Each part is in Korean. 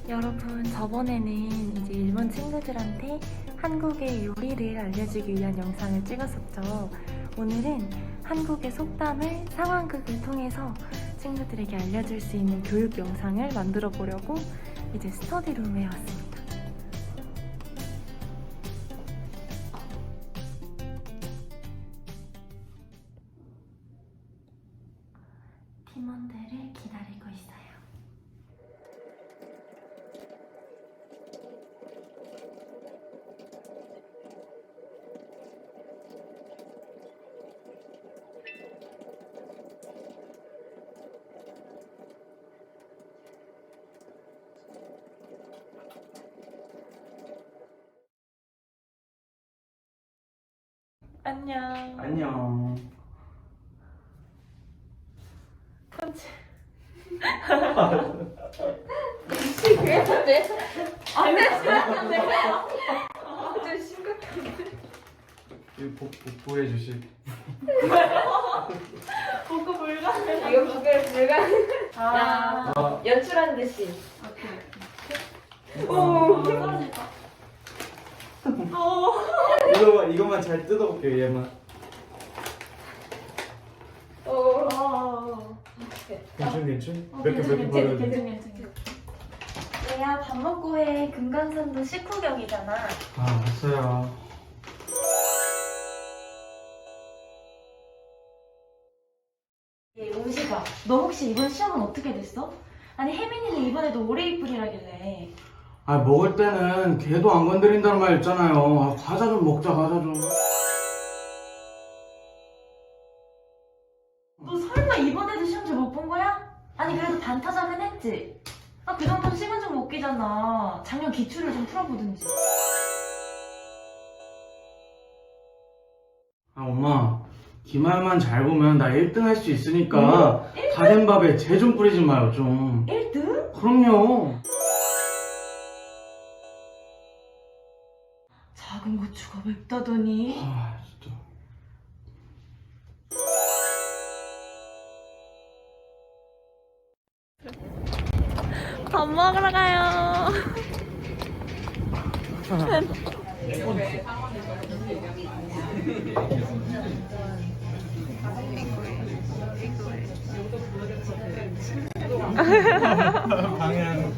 여러분, 저번에는 이제 일본 친구들한테 한국의 요리를 알려주기 위한 영상을 찍었었죠. 오늘은 한국의 속담을 상황극을 통해서 친구들에게 알려줄 수 있는 교육 영상을 만들어 보려고 이제 스터디룸에 왔습니다. 팀원들을 기다리고 있어요. 안녕. 안녕. 콘치. 심각한데? 안 돼, 심각한데? 좀 심각한데? 이거 복구해 주실. 보고 불가능. 이거 부글 불가능. 아. 연출한 듯이. 오케이. 오. 떨어질까? 이거만 잘 뜯어볼게요, 얘만. 오. 괜찮? 몇 개 버려야 돼? 얘야, 밥 먹고 해. 금강산도 식후경이잖아. 아, 알았어요. 우지가, 너 혹시 이번 시험은 어떻게 됐어? 아니, 혜민이는 이번에도 올해이뿔이라길래. 아, 먹을 때는 걔도 안 건드린다는 말 있잖아요. 아, 과자 좀 먹자, 과자 좀. 너 설마 이번에도 시험 잘 못 본 거야? 아니, 그래도 반타작은 했지? 아, 그 정도는 식은 죽 먹기잖아. 작년 기출을 좀 풀어보든지. 아, 엄마. 기말만 잘 보면 나 1등 할 수 있으니까 다 된 밥에 재 좀 뿌리지 마요, 좀. 1등? 그럼요. 작은 고추가 맵다더니. 아, 진짜. 밥 먹으러 가요. 방해하는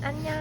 안녕.